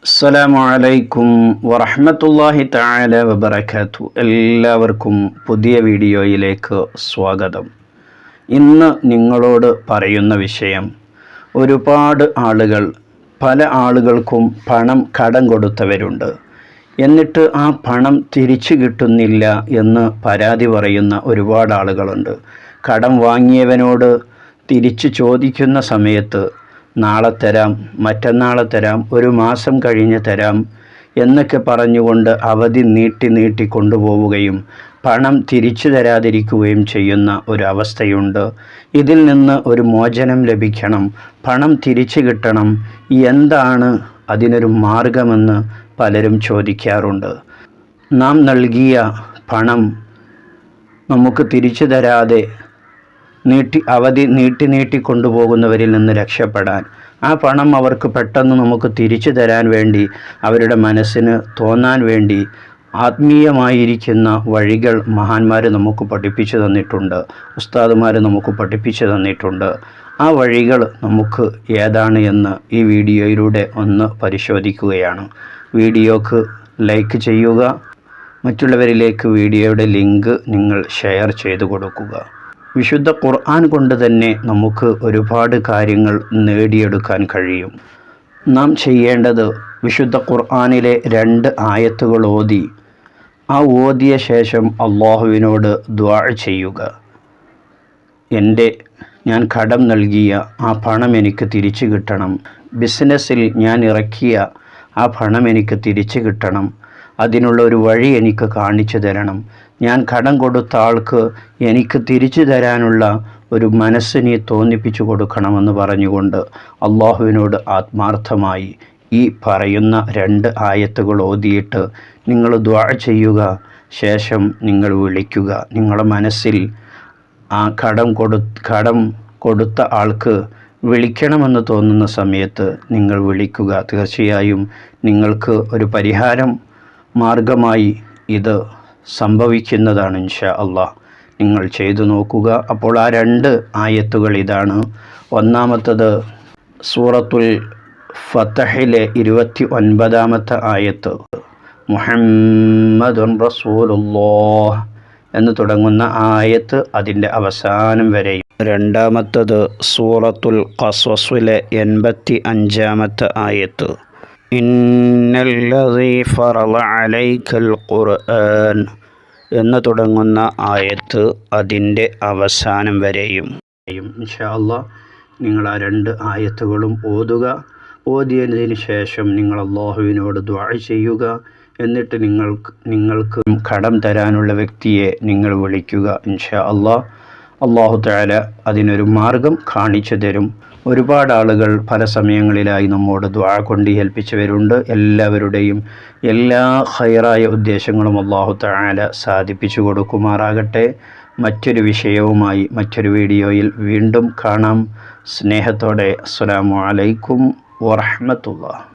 അസ്സലാമു അലൈക്കും വറഹ്മത്തുള്ളാഹി തആല വബറകാതുഹു. എല്ലാവർക്കും പുതിയ വീഡിയോയിലേക്ക് സ്വാഗതം. ഇന്ന് നിങ്ങളോട് പറയുന്ന വിഷയം, ഒരുപാട് ആളുകൾ പല ആളുകൾക്കും പണം കടം കൊടുത്തവരുണ്ട്. എന്നിട്ട് ആ പണം തിരിച്ചു കിട്ടുന്നില്ല എന്ന് പരാതി പറയുന്ന ഒരുപാട് ആളുകളുണ്ട്. കടം വാങ്ങിയവനോട് തിരിച്ചു ചോദിക്കുന്ന സമയത്ത് നാളെ തരാം, മറ്റന്നാളെ തരാം, ഒരു മാസം കഴിഞ്ഞ് തരാം എന്നൊക്കെ പറഞ്ഞുകൊണ്ട് അവധി നീട്ടി കൊണ്ടുപോവുകയും പണം തിരിച്ചു തരാതിരിക്കുകയും ചെയ്യുന്ന ഒരവസ്ഥയുണ്ട്. ഇതിൽ നിന്ന് ഒരു മോചനം ലഭിക്കണം, പണം തിരിച്ചു കിട്ടണം. എന്താണ് അതിനൊരു മാർഗമെന്ന് പലരും ചോദിക്കാറുണ്ട്. നാം നൽകിയ പണം നമുക്ക് തിരിച്ചു തരാതെ അവധി നീട്ടി കൊണ്ടുപോകുന്നവരിൽ നിന്ന് രക്ഷപ്പെടാൻ, ആ പണം അവർക്ക് പെട്ടെന്ന് നമുക്ക് തിരിച്ചു തരാൻ വേണ്ടി, അവരുടെ മനസ്സിന് തോന്നാൻ വേണ്ടി ആത്മീയമായിരിക്കുന്ന വഴികൾ മഹാന്മാർ നമുക്ക് പഠിപ്പിച്ചു തന്നിട്ടുണ്ട്, ഉസ്താദുമാർ നമുക്ക് പഠിപ്പിച്ചു തന്നിട്ടുണ്ട്. ആ വഴികൾ നമുക്ക് ഏതാണ് എന്ന് ഈ വീഡിയോയിലൂടെ ഒന്ന് പരിശോധിക്കുകയാണ്. വീഡിയോക്ക് ലൈക്ക് ചെയ്യുക, മറ്റുള്ളവരിലേക്ക് വീഡിയോയുടെ ലിങ്ക് നിങ്ങൾ ഷെയർ ചെയ്തു കൊടുക്കുക. വിശുദ്ധ ഖുർആൻ കൊണ്ട് തന്നെ നമുക്ക് ഒരുപാട് കാര്യങ്ങൾ നേടിയെടുക്കാൻ കഴിയും. നാം ചെയ്യേണ്ടത്, വിശുദ്ധ ഖുർആനിലെ 2 ആയത്തുകൾ ഓതി, ആ ഓതിയ ശേഷം അള്ളാഹുവിനോട് ദുആ ചെയ്യുക. ഞാൻ കടം നൽകിയ ആ പണം എനിക്ക് തിരിച്ചു കിട്ടണം, ബിസിനസ്സിൽ ഞാൻ ഇറക്കിയ ആ പണം എനിക്ക് തിരിച്ചു കിട്ടണം, അതിനുള്ള ഒരു വഴി എനിക്ക് കാണിച്ചു തരണം, ഞാൻ കടം കൊടുത്ത ആൾക്ക് എനിക്ക് തിരിച്ചു തരാനുള്ള ഒരു മനസ്സ് നീ തോന്നിപ്പിച്ചു കൊടുക്കണമെന്ന് പറഞ്ഞുകൊണ്ട് അള്ളാഹുവിനോട് ആത്മാർത്ഥമായി ഈ പറയുന്ന 2 ആയത്തുകൾ ഓതിയിട്ട് നിങ്ങൾ ദുആ ചെയ്യുക. ശേഷം നിങ്ങൾ വിളിക്കുക. നിങ്ങളുടെ മനസ്സിൽ ആ കടം കൊടുത്ത ആൾക്ക് വിളിക്കണമെന്ന് തോന്നുന്ന സമയത്ത് നിങ്ങൾ വിളിക്കുക. തീർച്ചയായും നിങ്ങൾക്ക് ഒരു പരിഹാരം മാർഗമായി ഇത് സംഭവിക്കുന്നതാണ്. ഇൻഷാ അള്ളാഹ് നിങ്ങൾ ചെയ്തു നോക്കുക. അപ്പോൾ ആ 2 ആയത്തുകൾ ഇതാണ്. ഒന്നാമത്തത് സൂറത്തുൽ ഫതഹിലെ 29-ാമത്തെ ആയത്ത്, മുഹമ്മദുൻ റസൂലുള്ളാഹ് എന്ന് തുടങ്ങുന്ന ആയത്ത് അതിൻ്റെ അവസാനം വരെയും. രണ്ടാമത്തത് സൂറത്തുൽ ഖസസിലെ 85-ാമത്തെ ആയത്ത്, ഇന്നല്ലദീ ഫറള അലൈക്കൽ ഖുർആൻ എന്ന് തുടങ്ങുന്ന ആയത്ത് അതിൻ്റെ അവസാനം വരെയും. ഇൻഷാ അല്ലാഹ് നിങ്ങൾ ആ 2 ആയത്തുകളും ഓതുക. ഓതിയതിന് ശേഷം നിങ്ങൾ അള്ളാഹുവിനോട് ദുആ ചെയ്യുക. എന്നിട്ട് നിങ്ങൾക്ക് കടം തരാനുള്ള വ്യക്തിയെ നിങ്ങൾ വിളിക്കുക. ഇൻഷാ അല്ലാഹ് അല്ലാഹു തആല അതിനൊരു മാർഗം കാണിച്ചു തരും. ഒരുപാട് ആളുകൾ പല സമയങ്ങളിലായി നമ്മോട് ദുആ കൊണ്ട് ഏൽപ്പിച്ചവരുണ്ട്. എല്ലാവരുടെയും എല്ലാ ഖൈറായ ഉദ്ദേശങ്ങളും അല്ലാഹു തആല സാധിപ്പിച്ചു കൊടുക്കുമാറാകട്ടെ. മറ്റൊരു വിഷയവുമായി മറ്റൊരു വീഡിയോയിൽ വീണ്ടും കാണാം. സ്നേഹത്തോടെ അസ്സലാമു അലൈക്കും വറഹ്മത്തുള്ളാഹി.